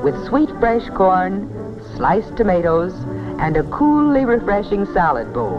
with sweet fresh corn, sliced tomatoes, and a coolly refreshing salad bowl.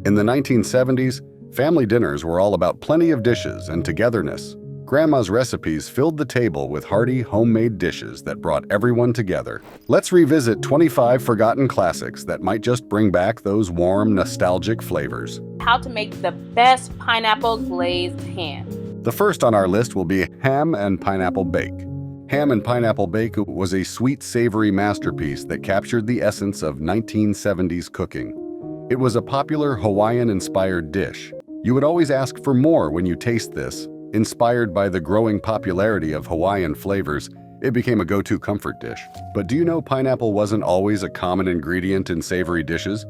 In the 1970s, family dinners were all about plenty of dishes and togetherness. Grandma's recipes filled the table with hearty, homemade dishes that brought everyone together. Let's revisit 25 forgotten classics that might just bring back those warm, nostalgic flavors. How to make the best pineapple glazed ham. The first on our list will be ham and pineapple bake. Ham and pineapple bake was a sweet, savory masterpiece that captured the essence of 1970s cooking. It was a popular Hawaiian-inspired dish. You would always ask for more when you taste this. Inspired by the growing popularity of Hawaiian flavors, it became a go-to comfort dish. But do you know pineapple wasn't always a common ingredient in savory dishes?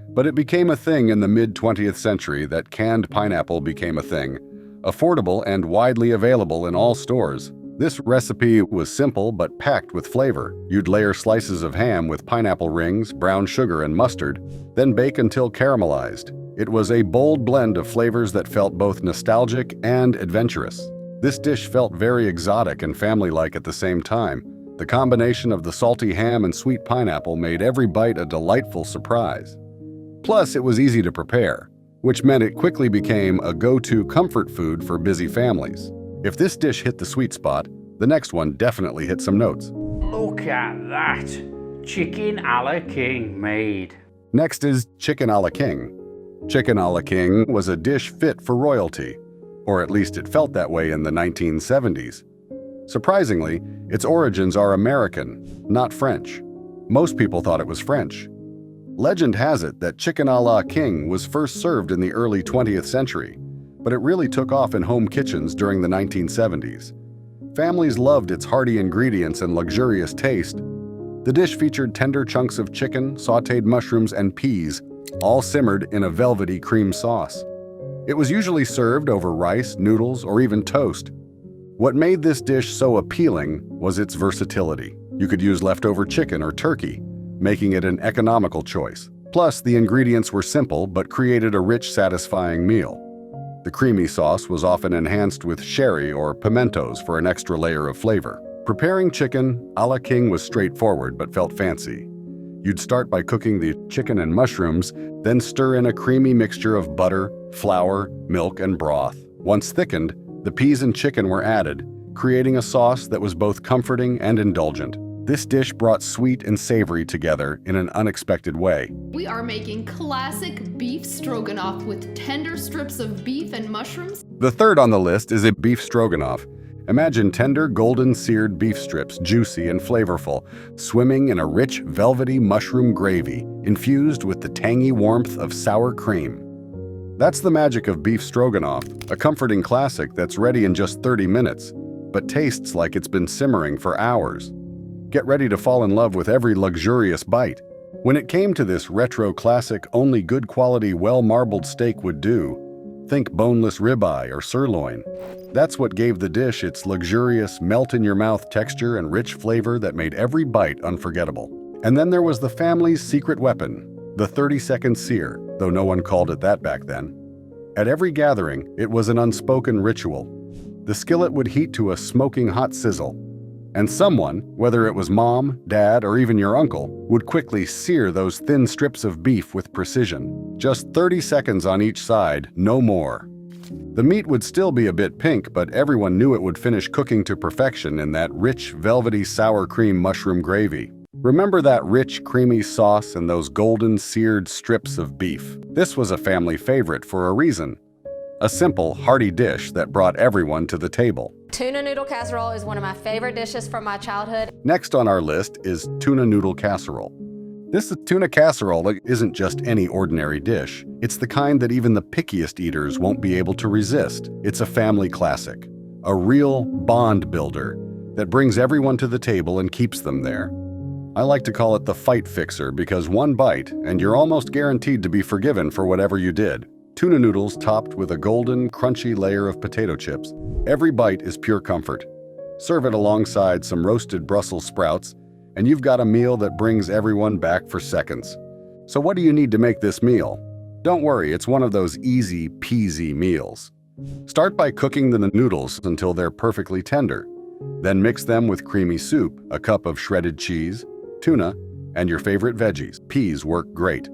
But it became a thing in the mid-20th century that canned pineapple became a thing. Affordable and widely available in all stores. This recipe was simple but packed with flavor. You'd layer slices of ham with pineapple rings, brown sugar, and mustard, then bake until caramelized. It was a bold blend of flavors that felt both nostalgic and adventurous. This dish felt very exotic and family-like at the same time. The combination of the salty ham and sweet pineapple made every bite a delightful surprise. Plus, it was easy to prepare, which meant it quickly became a go-to comfort food for busy families. If this dish hit the sweet spot, the next one definitely hit some notes. Look at that! Chicken a la king made. Next is chicken a la king. Chicken a la king was a dish fit for royalty, or at least it felt that way in the 1970s. Surprisingly, its origins are American, not French. Most people thought it was French. Legend has it that chicken a la king was first served in the early 20th century, but it really took off in home kitchens during the 1970s. Families loved its hearty ingredients and luxurious taste. The dish featured tender chunks of chicken, sautéed mushrooms, and peas, all simmered in a velvety cream sauce. It was usually served over rice, noodles, or even toast. What made this dish so appealing was its versatility. You could use leftover chicken or turkey, making it an economical choice. Plus, the ingredients were simple but created a rich, satisfying meal. The creamy sauce was often enhanced with sherry or pimentos for an extra layer of flavor. Preparing chicken a la king was straightforward but felt fancy. You'd start by cooking the chicken and mushrooms, then stir in a creamy mixture of butter, flour, milk, and broth. Once thickened, the peas and chicken were added, creating a sauce that was both comforting and indulgent. This dish brought sweet and savory together in an unexpected way. We are making classic beef stroganoff with tender strips of beef and mushrooms. The third on the list is a beef stroganoff. Imagine tender, golden seared beef strips, juicy and flavorful, swimming in a rich, velvety mushroom gravy, infused with the tangy warmth of sour cream. That's the magic of beef stroganoff, a comforting classic that's ready in just 30 minutes, but tastes like it's been simmering for hours. Get ready to fall in love with every luxurious bite. When it came to this retro classic, only good quality, well-marbled steak would do. Think boneless ribeye or sirloin. That's what gave the dish its luxurious, melt-in-your-mouth texture and rich flavor that made every bite unforgettable. And then there was the family's secret weapon, the 30-second sear, though no one called it that back then. At every gathering, it was an unspoken ritual. The skillet would heat to a smoking hot sizzle, and someone, whether it was mom, dad, or even your uncle, would quickly sear those thin strips of beef with precision. Just 30 seconds on each side, no more. The meat would still be a bit pink, but everyone knew it would finish cooking to perfection in that rich, velvety sour cream mushroom gravy. Remember that rich, creamy sauce and those golden, seared strips of beef? This was a family favorite for a reason. A simple, hearty dish that brought everyone to the table. Tuna noodle casserole is one of my favorite dishes from my childhood. Next on our list is tuna noodle casserole. This tuna casserole isn't just any ordinary dish. It's the kind that even the pickiest eaters won't be able to resist. It's a family classic, a real bond builder that brings everyone to the table and keeps them there. I like to call it the fight fixer because one bite and you're almost guaranteed to be forgiven for whatever you did. Tuna noodles topped with a golden, crunchy layer of potato chips. Every bite is pure comfort. Serve it alongside some roasted Brussels sprouts, and you've got a meal that brings everyone back for seconds. So what do you need to make this meal? Don't worry, it's one of those easy-peasy meals. Start by cooking the noodles until they're perfectly tender. Then mix them with creamy soup, a cup of shredded cheese, tuna, and your favorite veggies. Peas work great.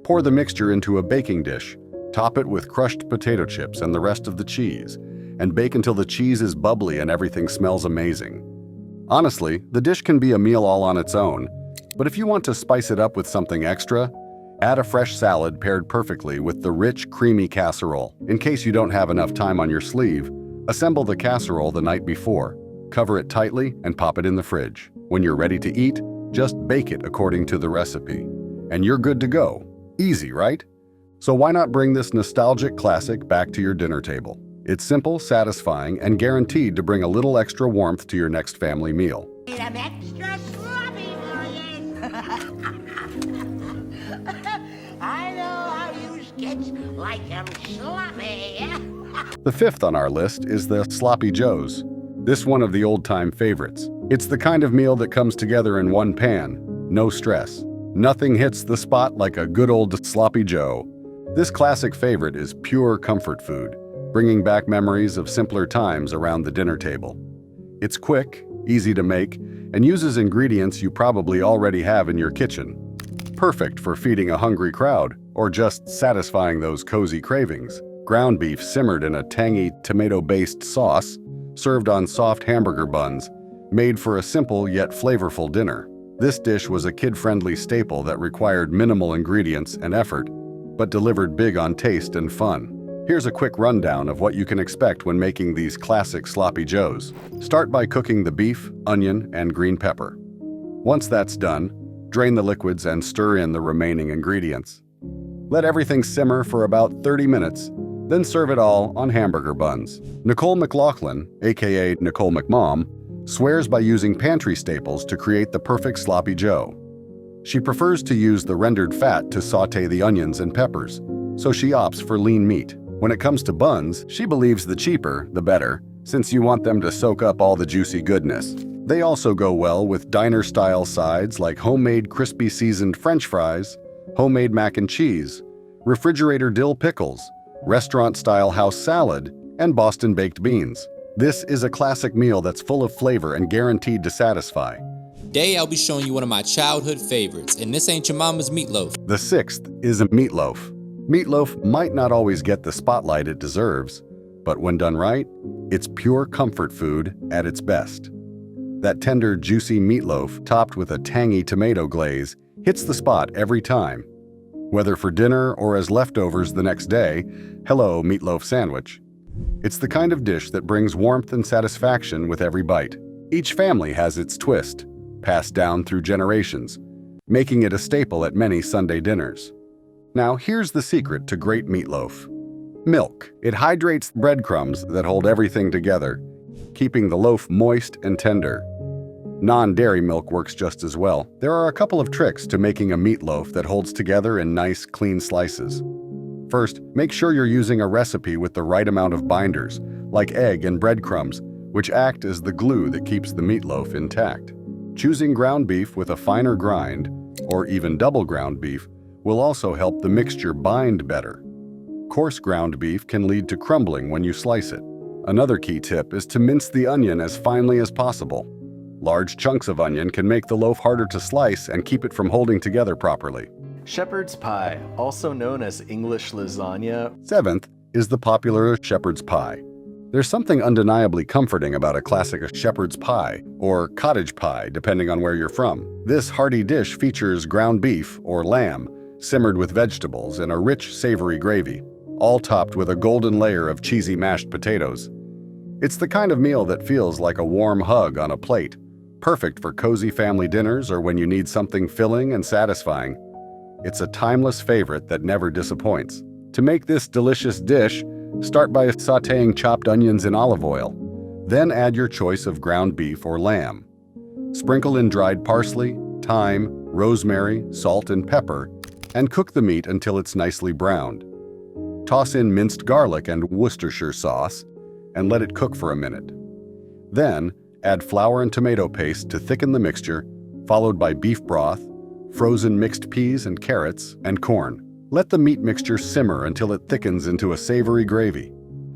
Pour the mixture into a baking dish, top it with crushed potato chips and the rest of the cheese, and bake until the cheese is bubbly and everything smells amazing. Honestly, the dish can be a meal all on its own, but if you want to spice it up with something extra, add a fresh salad paired perfectly with the rich, creamy casserole. In case you don't have enough time on your sleeve, assemble the casserole the night before, cover it tightly, and pop it in the fridge. When you're ready to eat, just bake it according to the recipe, and you're good to go. Easy, right? So why not bring this nostalgic classic back to your dinner table? It's simple, satisfying, and guaranteed to bring a little extra warmth to your next family meal. Some extra sloppy for you. I know how you kids like 'em sloppy. The fifth on our list is the Sloppy Joes. This one of the old-time favorites. It's the kind of meal that comes together in one pan, no stress. Nothing hits the spot like a good old Sloppy Joe. This classic favorite is pure comfort food, bringing back memories of simpler times around the dinner table. It's quick, easy to make, and uses ingredients you probably already have in your kitchen. Perfect for feeding a hungry crowd or just satisfying those cozy cravings. Ground beef simmered in a tangy tomato-based sauce, served on soft hamburger buns, made for a simple yet flavorful dinner. This dish was a kid-friendly staple that required minimal ingredients and effort, but delivered big on taste and fun. Here's a quick rundown of what you can expect when making these classic Sloppy Joes. Start by cooking the beef, onion, and green pepper. Once that's done, drain the liquids and stir in the remaining ingredients. Let everything simmer for about 30 minutes, then serve it all on hamburger buns. Nicole McLaughlin, aka Nicole McMom, swears by using pantry staples to create the perfect Sloppy Joe. She prefers to use the rendered fat to saute the onions and peppers, so she opts for lean meat. When it comes to buns, she believes the cheaper, the better, since you want them to soak up all the juicy goodness. They also go well with diner-style sides like homemade crispy seasoned French fries, homemade mac and cheese, refrigerator dill pickles, restaurant-style house salad, and Boston baked beans. This is a classic meal that's full of flavor and guaranteed to satisfy. Today I'll be showing you one of my childhood favorites, and this ain't your mama's meatloaf. The sixth is a meatloaf. Meatloaf might not always get the spotlight it deserves, but when done right, it's pure comfort food at its best. That tender, juicy meatloaf topped with a tangy tomato glaze hits the spot every time. Whether for dinner or as leftovers the next day, hello, meatloaf sandwich. It's the kind of dish that brings warmth and satisfaction with every bite. Each family has its twist, passed down through generations, making it a staple at many Sunday dinners. Now here's the secret to great meatloaf. Milk. It hydrates breadcrumbs that hold everything together, keeping the loaf moist and tender. Non-dairy milk works just as well. There are a couple of tricks to making a meatloaf that holds together in nice, clean slices. First, make sure you're using a recipe with the right amount of binders, like egg and breadcrumbs, which act as the glue that keeps the meatloaf intact. Choosing ground beef with a finer grind, or even double ground beef, will also help the mixture bind better. Coarse ground beef can lead to crumbling when you slice it. Another key tip is to mince the onion as finely as possible. Large chunks of onion can make the loaf harder to slice and keep it from holding together properly. Shepherd's pie, also known as English lasagna. Seventh is the popular shepherd's pie. There's something undeniably comforting about a classic shepherd's pie, or cottage pie, depending on where you're from. This hearty dish features ground beef, or lamb, simmered with vegetables in a rich, savory gravy, all topped with a golden layer of cheesy mashed potatoes. It's the kind of meal that feels like a warm hug on a plate, perfect for cozy family dinners or when you need something filling and satisfying. It's a timeless favorite that never disappoints. To make this delicious dish, start by sautéing chopped onions in olive oil. Then add your choice of ground beef or lamb. Sprinkle in dried parsley, thyme, rosemary, salt, and pepper, and cook the meat until it's nicely browned. Toss in minced garlic and Worcestershire sauce, and let it cook for a minute. Then, add flour and tomato paste to thicken the mixture, followed by beef broth, frozen mixed peas and carrots, and corn. Let the meat mixture simmer until it thickens into a savory gravy.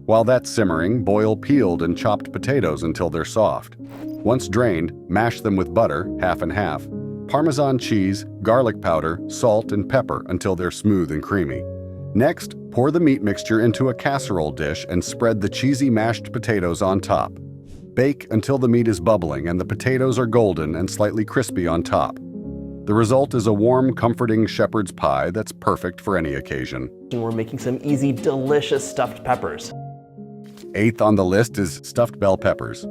While that's simmering, boil peeled and chopped potatoes until they're soft. Once drained, mash them with butter, half and half, Parmesan cheese, garlic powder, salt, and pepper until they're smooth and creamy. Next, pour the meat mixture into a casserole dish and spread the cheesy mashed potatoes on top. Bake until the meat is bubbling and the potatoes are golden and slightly crispy on top. The result is a warm, comforting shepherd's pie that's perfect for any occasion. And we're making some easy, delicious stuffed peppers. 8th on the list is stuffed bell peppers.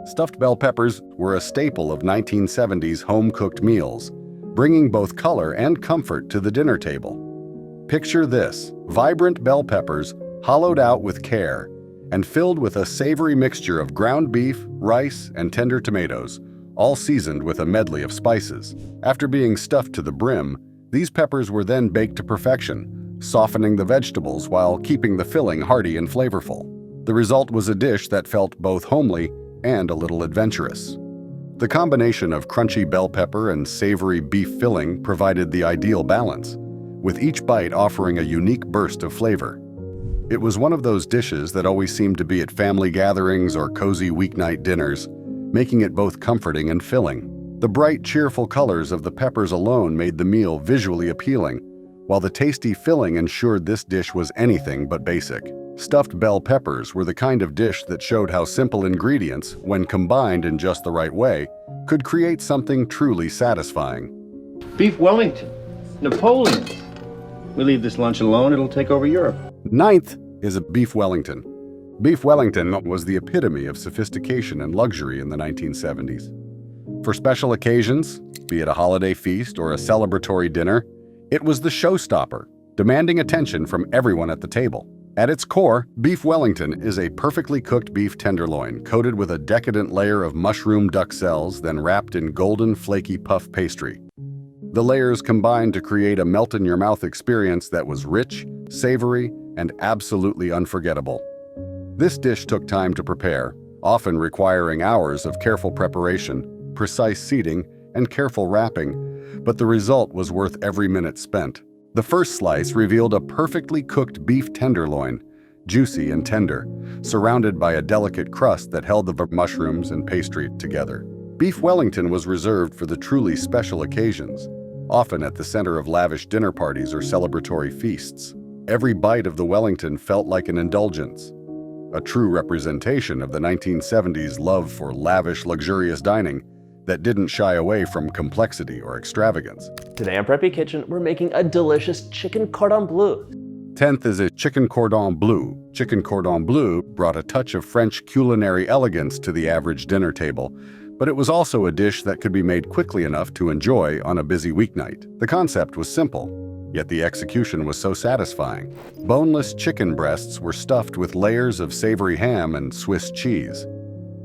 Stuffed bell peppers were a staple of 1970s home-cooked meals, bringing both color and comfort to the dinner table. Picture this: vibrant bell peppers, hollowed out with care, and filled with a savory mixture of ground beef, rice, and tender tomatoes, all seasoned with a medley of spices. After being stuffed to the brim, these peppers were then baked to perfection, softening the vegetables while keeping the filling hearty and flavorful. The result was a dish that felt both homely and a little adventurous. The combination of crunchy bell pepper and savory beef filling provided the ideal balance, with each bite offering a unique burst of flavor. It was one of those dishes that always seemed to be at family gatherings or cozy weeknight dinners, making it both comforting and filling. The bright, cheerful colors of the peppers alone made the meal visually appealing, while the tasty filling ensured this dish was anything but basic. Stuffed bell peppers were the kind of dish that showed how simple ingredients, when combined in just the right way, could create something truly satisfying. Beef Wellington, Napoleon. We leave this lunch alone, it'll take over Europe. 9th is a beef Wellington. Beef Wellington was the epitome of sophistication and luxury in the 1970s. For special occasions, be it a holiday feast or a celebratory dinner, it was the showstopper, demanding attention from everyone at the table. At its core, beef Wellington is a perfectly cooked beef tenderloin coated with a decadent layer of mushroom duxelles, then wrapped in golden, flaky puff pastry. The layers combined to create a melt-in-your-mouth experience that was rich, savory, and absolutely unforgettable. This dish took time to prepare, often requiring hours of careful preparation, precise seating, and careful wrapping, but the result was worth every minute spent. The first slice revealed a perfectly cooked beef tenderloin, juicy and tender, surrounded by a delicate crust that held the mushrooms and pastry together. Beef Wellington was reserved for the truly special occasions, often at the center of lavish dinner parties or celebratory feasts. Every bite of the Wellington felt like an indulgence, a true representation of the 1970s love for lavish, luxurious dining that didn't shy away from complexity or extravagance. Today on Preppy Kitchen, we're making a delicious chicken cordon bleu. 10th is a chicken cordon bleu. Chicken cordon bleu brought a touch of French culinary elegance to the average dinner table, but it was also a dish that could be made quickly enough to enjoy on a busy weeknight. The concept was simple, yet the execution was so satisfying. Boneless chicken breasts were stuffed with layers of savory ham and Swiss cheese,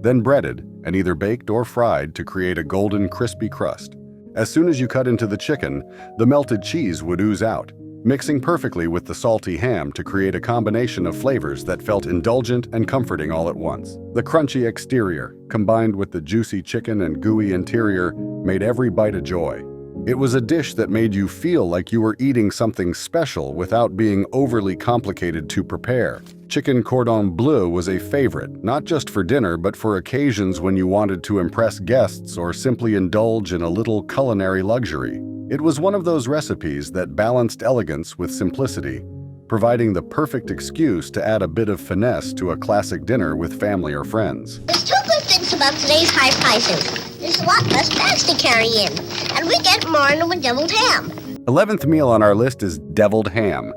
then breaded and either baked or fried to create a golden, crispy crust. As soon as you cut into the chicken, the melted cheese would ooze out, mixing perfectly with the salty ham to create a combination of flavors that felt indulgent and comforting all at once. The crunchy exterior, combined with the juicy chicken and gooey interior, made every bite a joy. It was a dish that made you feel like you were eating something special without being overly complicated to prepare. Chicken cordon bleu was a favorite, not just for dinner, but for occasions when you wanted to impress guests or simply indulge in a little culinary luxury. It was one of those recipes that balanced elegance with simplicity, providing the perfect excuse to add a bit of finesse to a classic dinner with family or friends. There's two good things about today's high prices. There's a lot less bags to carry in, and we get more in with deviled ham. 11th meal on our list is deviled ham.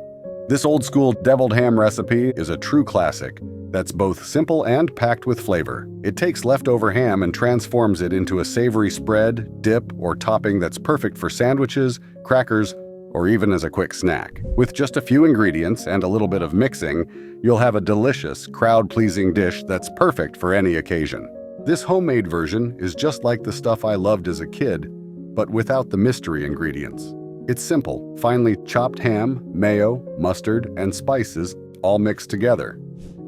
This old-school deviled ham recipe is a true classic that's both simple and packed with flavor. It takes leftover ham and transforms it into a savory spread, dip, or topping that's perfect for sandwiches, crackers, or even as a quick snack. With just a few ingredients and a little bit of mixing, you'll have a delicious, crowd-pleasing dish that's perfect for any occasion. This homemade version is just like the stuff I loved as a kid, but without the mystery ingredients. It's simple, finely chopped ham, mayo, mustard, and spices all mixed together.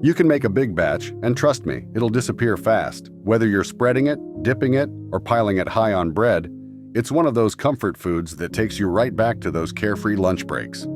You can make a big batch, and trust me, it'll disappear fast. Whether you're spreading it, dipping it, or piling it high on bread, it's one of those comfort foods that takes you right back to those carefree lunch breaks.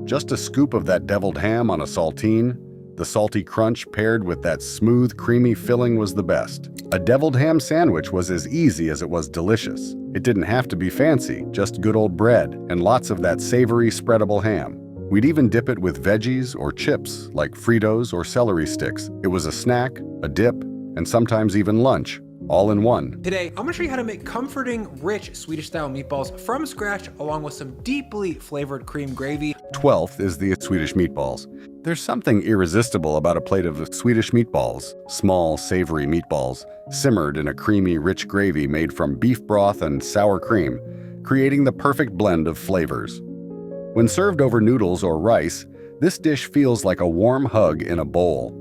Just a scoop of that deviled ham on a saltine, The salty crunch paired with that smooth, creamy filling was the best. A deviled ham sandwich was as easy as it was delicious. It didn't have to be fancy, just good old bread and lots of that savory, spreadable ham. We'd even dip it with veggies or chips like Fritos or celery sticks. It was a snack, a dip, and sometimes even lunch, all in one. Today, I'm gonna show you how to make comforting, rich Swedish-style meatballs from scratch, along with some deeply flavored cream gravy. 12th is the Swedish meatballs. There's something irresistible about a plate of Swedish meatballs, small, savory meatballs, simmered in a creamy, rich gravy made from beef broth and sour cream, creating the perfect blend of flavors. When served over noodles or rice, this dish feels like a warm hug in a bowl.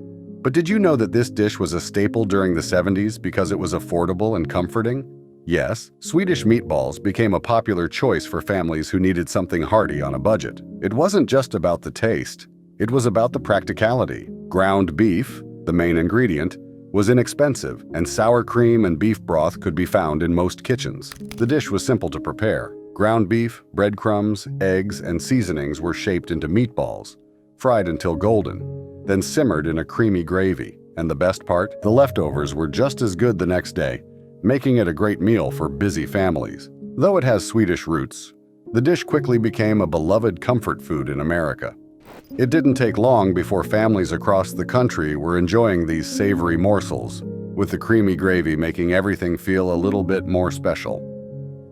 But did you know that this dish was a staple during the 70s because it was affordable and comforting? Yes, Swedish meatballs became a popular choice for families who needed something hearty on a budget. It wasn't just about the taste, it was about the practicality. Ground beef, the main ingredient, was inexpensive, and sour cream and beef broth could be found in most kitchens. The dish was simple to prepare. Ground beef, breadcrumbs, eggs, and seasonings were shaped into meatballs, fried until golden, then simmered in a creamy gravy. And the best part, the leftovers were just as good the next day, making it a great meal for busy families. Though it has Swedish roots, the dish quickly became a beloved comfort food in America. It didn't take long before families across the country were enjoying these savory morsels, with the creamy gravy making everything feel a little bit more special.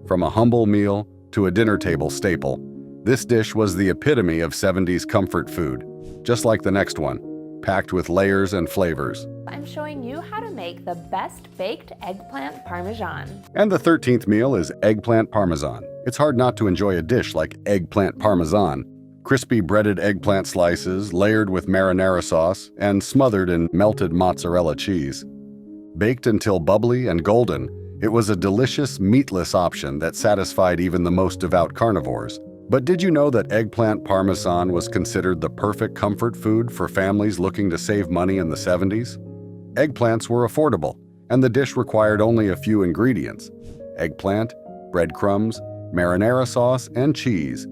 From a humble meal to a dinner table staple, this dish was the epitome of 70s comfort food, just like the next one, packed with layers and flavors. I'm showing you how to make the best baked eggplant parmesan. And the 13th meal is eggplant parmesan. It's hard not to enjoy a dish like eggplant parmesan. Crispy breaded eggplant slices layered with marinara sauce and smothered in melted mozzarella cheese. Baked until bubbly and golden, it was a delicious, meatless option that satisfied even the most devout carnivores. But did you know that eggplant parmesan was considered the perfect comfort food for families looking to save money in the 70s? Eggplants were affordable, and the dish required only a few ingredients: eggplant, breadcrumbs, marinara sauce, and cheese,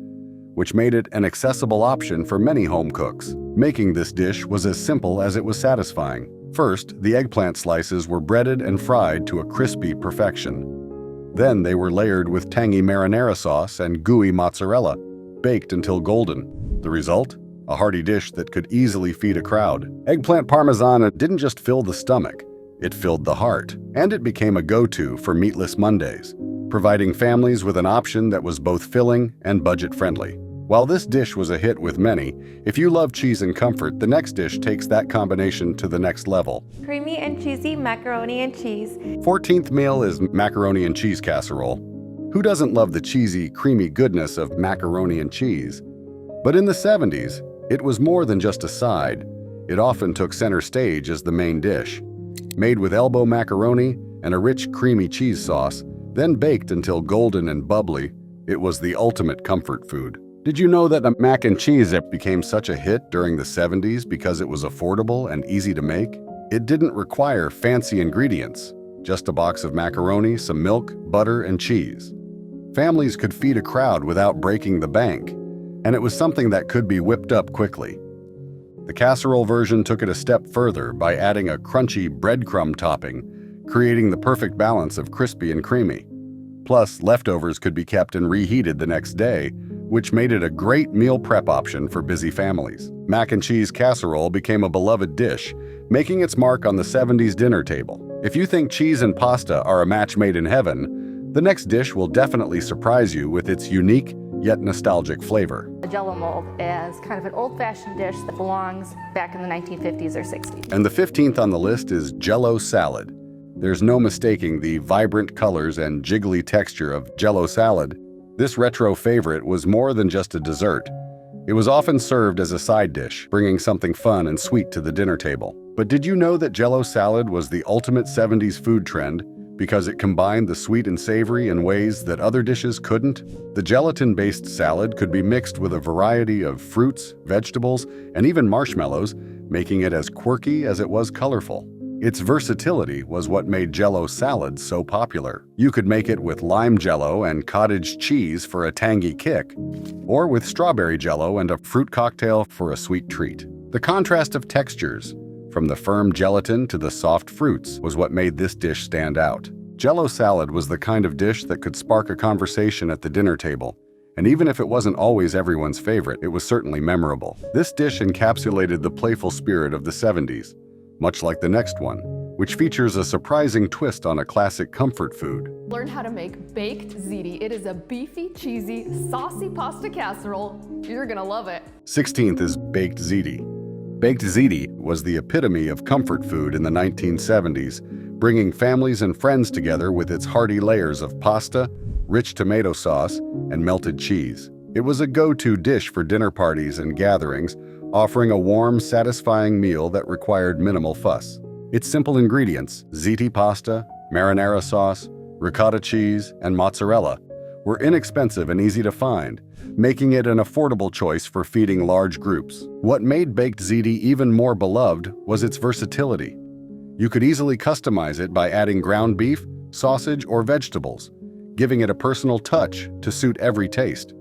which made it an accessible option for many home cooks. Making this dish was as simple as it was satisfying. First, the eggplant slices were breaded and fried to a crispy perfection. Then they were layered with tangy marinara sauce and gooey mozzarella, baked until golden. The result? A hearty dish that could easily feed a crowd. Eggplant parmesan didn't just fill the stomach, it filled the heart. And it became a go-to for meatless Mondays, providing families with an option that was both filling and budget-friendly. While this dish was a hit with many, if you love cheese and comfort, the next dish takes that combination to the next level. Creamy and cheesy macaroni and cheese. 14th meal is macaroni and cheese casserole. Who doesn't love the cheesy, creamy goodness of macaroni and cheese? But in the 70s, it was more than just a side. It often took center stage as the main dish. Made with elbow macaroni and a rich, creamy cheese sauce, then baked until golden and bubbly, it was the ultimate comfort food. Did you know that a mac and cheese became such a hit during the 70s because it was affordable and easy to make? It didn't require fancy ingredients, just a box of macaroni, some milk, butter, and cheese. Families could feed a crowd without breaking the bank, and it was something that could be whipped up quickly. The casserole version took it a step further by adding a crunchy breadcrumb topping, creating the perfect balance of crispy and creamy. Plus, leftovers could be kept and reheated the next day, which made it a great meal prep option for busy families. Mac and cheese casserole became a beloved dish, making its mark on the 70s dinner table. If you think cheese and pasta are a match made in heaven, the next dish will definitely surprise you with its unique yet nostalgic flavor. The Jello mold is kind of an old-fashioned dish that belongs back in the 1950s or 60s. And the 15th on the list is Jello salad. There's no mistaking the vibrant colors and jiggly texture of Jello salad. This retro favorite was more than just a dessert. It was often served as a side dish, bringing something fun and sweet to the dinner table. But did you know that Jello salad was the ultimate 70s food trend because it combined the sweet and savory in ways that other dishes couldn't? The gelatin-based salad could be mixed with a variety of fruits, vegetables, and even marshmallows, making it as quirky as it was colorful. Its versatility was what made Jello salad so popular. You could make it with lime Jello and cottage cheese for a tangy kick, or with strawberry Jello and a fruit cocktail for a sweet treat. The contrast of textures, from the firm gelatin to the soft fruits, was what made this dish stand out. Jello salad was the kind of dish that could spark a conversation at the dinner table, and even if it wasn't always everyone's favorite, it was certainly memorable. This dish encapsulated the playful spirit of the 70s, much like the next one, which features a surprising twist on a classic comfort food. Learn how to make baked ziti. It is a beefy, cheesy, saucy pasta casserole. You're gonna love it. 16th is baked ziti. Baked ziti was the epitome of comfort food in the 1970s, bringing families and friends together with its hearty layers of pasta, rich tomato sauce, and melted cheese. It was a go-to dish for dinner parties and gatherings, offering a warm, satisfying meal that required minimal fuss. Its simple ingredients, ziti pasta, marinara sauce, ricotta cheese, and mozzarella, were inexpensive and easy to find, making it an affordable choice for feeding large groups. What made baked ziti even more beloved was its versatility. You could easily customize it by adding ground beef, sausage, or vegetables, giving it a personal touch to suit every taste.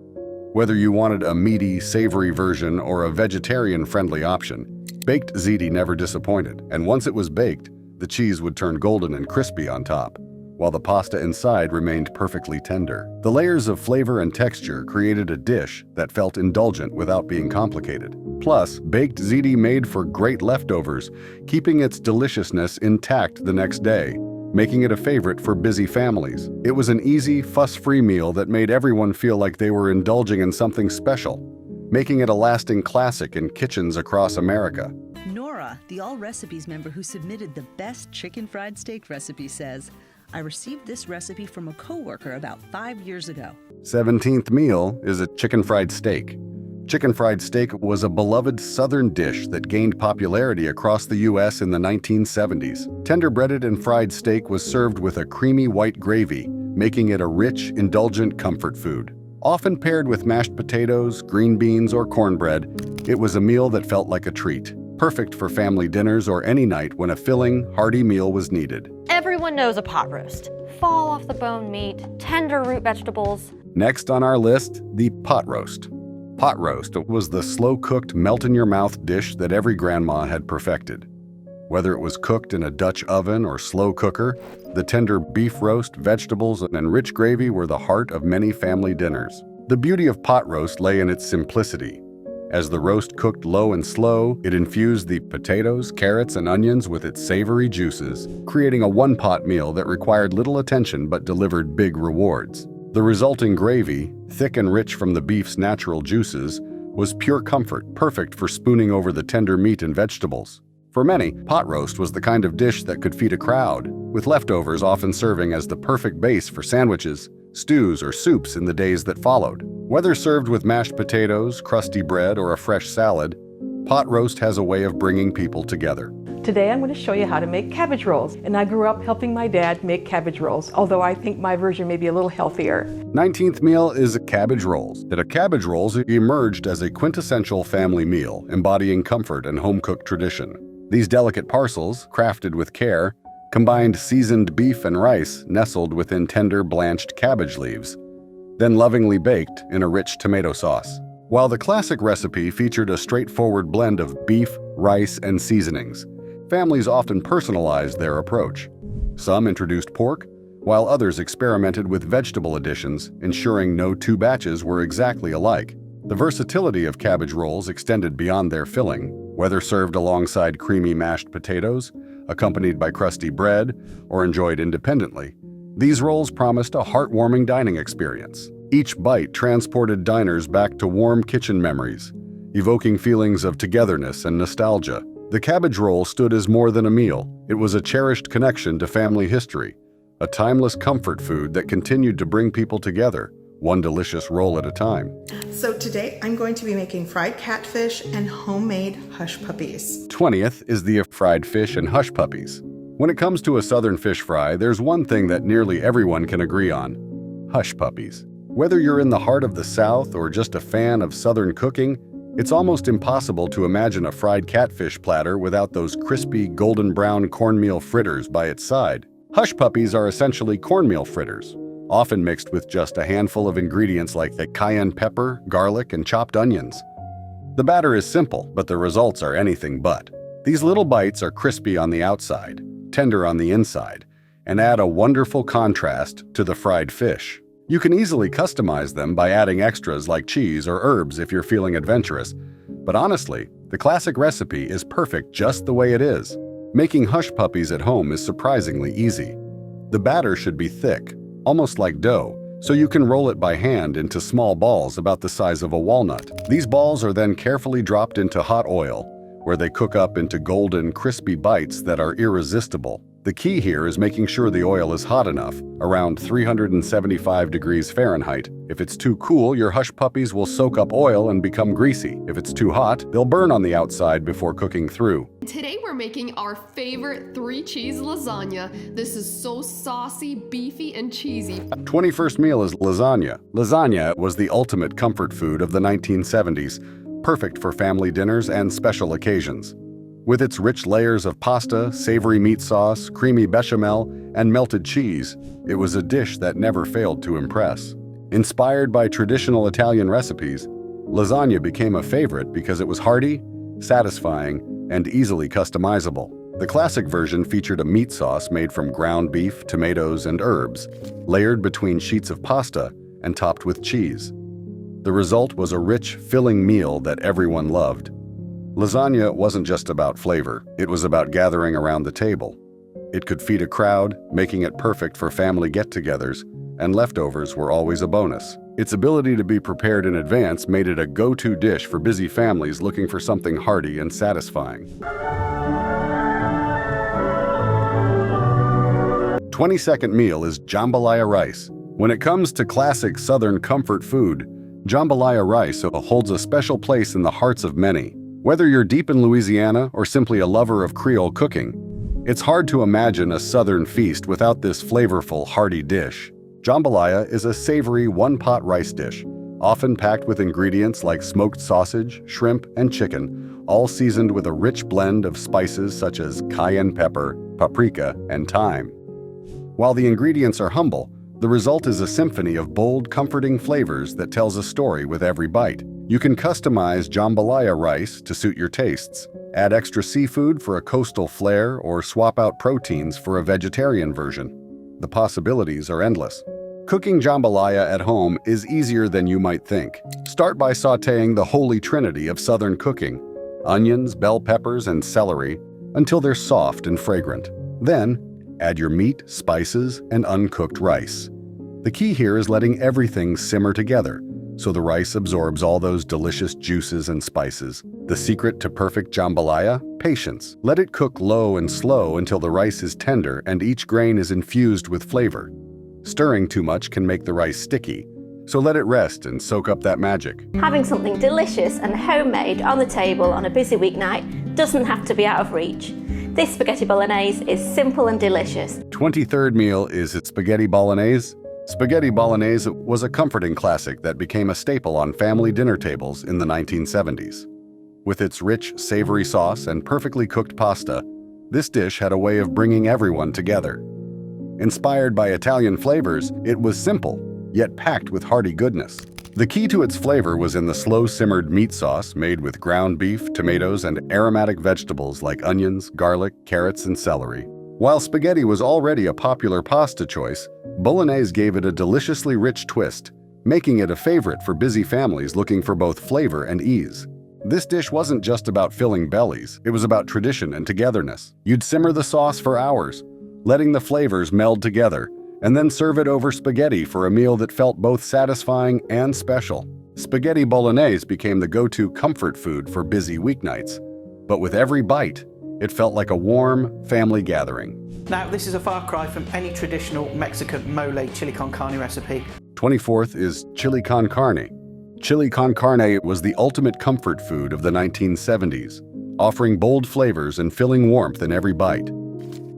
Whether you wanted a meaty, savory version or a vegetarian-friendly option, baked ziti never disappointed, and once it was baked, the cheese would turn golden and crispy on top, while the pasta inside remained perfectly tender. The layers of flavor and texture created a dish that felt indulgent without being complicated. Plus, baked ziti made for great leftovers, keeping its deliciousness intact the next day, making it a favorite for busy families. It was an easy, fuss-free meal that made everyone feel like they were indulging in something special, making it a lasting classic in kitchens across America. Nora, the All Recipes member who submitted the best chicken fried steak recipe, says, I received this recipe from a coworker about 5 years ago. 17th meal is a chicken fried steak. Chicken fried steak was a beloved Southern dish that gained popularity across the U.S. in the 1970s. Tender-breaded and fried steak was served with a creamy white gravy, making it a rich, indulgent comfort food. Often paired with mashed potatoes, green beans, or cornbread, it was a meal that felt like a treat, perfect for family dinners or any night when a filling, hearty meal was needed. Everyone knows a pot roast. Fall off the bone meat, tender root vegetables. Next on our list, the pot roast. Pot roast was the slow-cooked, melt-in-your-mouth dish that every grandma had perfected. Whether it was cooked in a Dutch oven or slow cooker, the tender beef roast, vegetables, and rich gravy were the heart of many family dinners. The beauty of pot roast lay in its simplicity. As the roast cooked low and slow, it infused the potatoes, carrots, and onions with its savory juices, creating a one-pot meal that required little attention but delivered big rewards. The resulting gravy, thick and rich from the beef's natural juices, was pure comfort, perfect for spooning over the tender meat and vegetables. For many, pot roast was the kind of dish that could feed a crowd, with leftovers often serving as the perfect base for sandwiches, stews, or soups in the days that followed. Whether served with mashed potatoes, crusty bread, or a fresh salad, pot roast has a way of bringing people together. Today I'm going to show you how to make cabbage rolls, and I grew up helping my dad make cabbage rolls, although I think my version may be a little healthier. 19th meal is cabbage rolls. Cabbage rolls emerged as a quintessential family meal, embodying comfort and home-cooked tradition. These delicate parcels, crafted with care, combined seasoned beef and rice nestled within tender blanched cabbage leaves, then lovingly baked in a rich tomato sauce. While the classic recipe featured a straightforward blend of beef, rice, and seasonings, families often personalized their approach. Some introduced pork, while others experimented with vegetable additions, ensuring no two batches were exactly alike. The versatility of cabbage rolls extended beyond their filling, whether served alongside creamy mashed potatoes, accompanied by crusty bread, or enjoyed independently. These rolls promised a heartwarming dining experience. Each bite transported diners back to warm kitchen memories, evoking feelings of togetherness and nostalgia. The cabbage roll stood as more than a meal. It was a cherished connection to family history, a timeless comfort food that continued to bring people together, one delicious roll at a time. So today I'm going to be making fried catfish and homemade hush puppies. 20th is the fried fish and hush puppies. When it comes to a southern fish fry, there's one thing that nearly everyone can agree on: hush puppies. Whether you're in the heart of the South or just a fan of southern cooking, it's almost impossible to imagine a fried catfish platter without those crispy, golden brown cornmeal fritters by its side. Hush puppies are essentially cornmeal fritters, often mixed with just a handful of ingredients like cayenne pepper, garlic, and chopped onions. The batter is simple, but the results are anything but. These little bites are crispy on the outside, tender on the inside, and add a wonderful contrast to the fried fish. You can easily customize them by adding extras like cheese or herbs if you're feeling adventurous. But honestly, the classic recipe is perfect just the way it is. Making hush puppies at home is surprisingly easy. The batter should be thick, almost like dough, so you can roll it by hand into small balls about the size of a walnut. These balls are then carefully dropped into hot oil, where they cook up into golden, crispy bites that are irresistible. The key here is making sure the oil is hot enough, around 375 degrees Fahrenheit. If it's too cool, your hush puppies will soak up oil and become greasy. If it's too hot, they'll burn on the outside before cooking through. Today we're making our favorite 3-cheese lasagna. This is so saucy, beefy, and cheesy. 21st meal is lasagna. Lasagna was the ultimate comfort food of the 1970s, perfect for family dinners and special occasions. With its rich layers of pasta, savory meat sauce, creamy bechamel, and melted cheese, it was a dish that never failed to impress. Inspired by traditional Italian recipes, lasagna became a favorite because it was hearty, satisfying, and easily customizable. The classic version featured a meat sauce made from ground beef, tomatoes, and herbs, layered between sheets of pasta and topped with cheese. The result was a rich, filling meal that everyone loved. Lasagna wasn't just about flavor, it was about gathering around the table. It could feed a crowd, making it perfect for family get-togethers, and leftovers were always a bonus. Its ability to be prepared in advance made it a go-to dish for busy families looking for something hearty and satisfying. 22nd meal is jambalaya rice. When it comes to classic Southern comfort food, jambalaya rice holds a special place in the hearts of many. Whether you're deep in Louisiana or simply a lover of Creole cooking, it's hard to imagine a Southern feast without this flavorful, hearty dish. Jambalaya is a savory one-pot rice dish, often packed with ingredients like smoked sausage, shrimp, and chicken, all seasoned with a rich blend of spices such as cayenne pepper, paprika, and thyme. While the ingredients are humble, the result is a symphony of bold, comforting flavors that tells a story with every bite. You can customize jambalaya rice to suit your tastes, add extra seafood for a coastal flair, or swap out proteins for a vegetarian version. The possibilities are endless. Cooking jambalaya at home is easier than you might think. Start by sautéing the holy trinity of Southern cooking, onions, bell peppers, and celery, until they're soft and fragrant. Then, add your meat, spices, and uncooked rice. The key here is letting everything simmer together, so the rice absorbs all those delicious juices and spices. The secret to perfect jambalaya? Patience. Let it cook low and slow until the rice is tender and each grain is infused with flavor. Stirring too much can make the rice sticky, so let it rest and soak up that magic. Having something delicious and homemade on the table on a busy weeknight doesn't have to be out of reach. This spaghetti bolognese is simple and delicious. 23rd meal is spaghetti bolognese. Spaghetti bolognese was a comforting classic that became a staple on family dinner tables in the 1970s. With its rich, savory sauce and perfectly cooked pasta, this dish had a way of bringing everyone together. Inspired by Italian flavors, it was simple, yet packed with hearty goodness. The key to its flavor was in the slow-simmered meat sauce made with ground beef, tomatoes, and aromatic vegetables like onions, garlic, carrots, and celery. While spaghetti was already a popular pasta choice, bolognese gave it a deliciously rich twist, making it a favorite for busy families looking for both flavor and ease. This dish wasn't just about filling bellies, it was about tradition and togetherness. You'd simmer the sauce for hours, letting the flavors meld together, and then serve it over spaghetti for a meal that felt both satisfying and special. Spaghetti bolognese became the go-to comfort food for busy weeknights, but with every bite, it felt like a warm family gathering. Now, this is a far cry from any traditional Mexican mole chili con carne recipe. 24th is chili con carne. Chili con carne was the ultimate comfort food of the 1970s, offering bold flavors and filling warmth in every bite.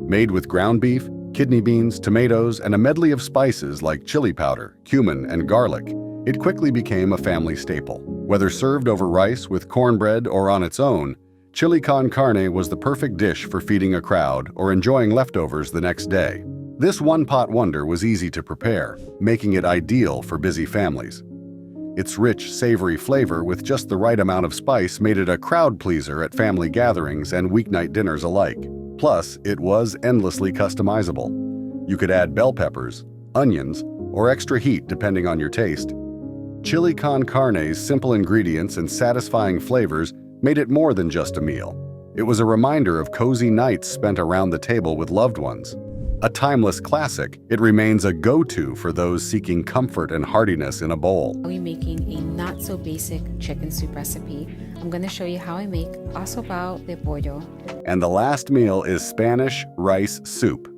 Made with ground beef, kidney beans, tomatoes, and a medley of spices like chili powder, cumin, and garlic, it quickly became a family staple. Whether served over rice with cornbread or on its own, chili con carne was the perfect dish for feeding a crowd or enjoying leftovers the next day. This one-pot wonder was easy to prepare, making it ideal for busy families. Its rich, savory flavor with just the right amount of spice made it a crowd pleaser at family gatherings and weeknight dinners alike. Plus, it was endlessly customizable. You could add bell peppers, onions, or extra heat depending on your taste. Chili con carne's simple ingredients and satisfying flavors made it more than just a meal. It was a reminder of cozy nights spent around the table with loved ones. A timeless classic, it remains a go-to for those seeking comfort and heartiness in a bowl. We're making a not-so-basic chicken soup recipe. I'm going to show you how I make asopao de pollo. And the last meal is Spanish rice soup.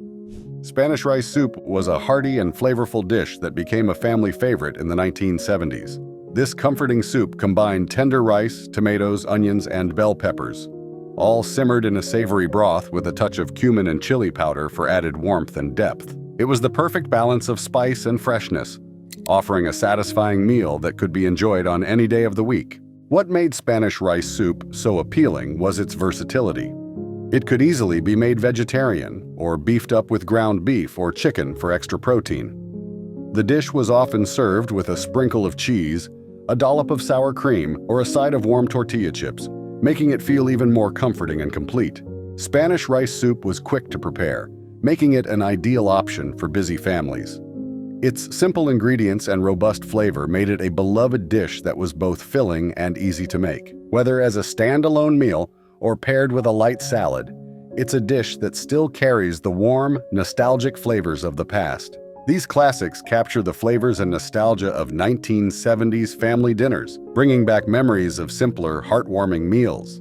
Spanish rice soup was a hearty and flavorful dish that became a family favorite in the 1970s. This comforting soup combined tender rice, tomatoes, onions, and bell peppers, all simmered in a savory broth with a touch of cumin and chili powder for added warmth and depth. It was the perfect balance of spice and freshness, offering a satisfying meal that could be enjoyed on any day of the week. What made Spanish rice soup so appealing was its versatility. It could easily be made vegetarian, or beefed up with ground beef or chicken for extra protein. The dish was often served with a sprinkle of cheese, a dollop of sour cream, or a side of warm tortilla chips, making it feel even more comforting and complete. Spanish rice soup was quick to prepare, making it an ideal option for busy families. Its simple ingredients and robust flavor made it a beloved dish that was both filling and easy to make. Whether as a standalone meal or paired with a light salad, it's a dish that still carries the warm, nostalgic flavors of the past. These classics capture the flavors and nostalgia of 1970s family dinners, bringing back memories of simpler, heartwarming meals.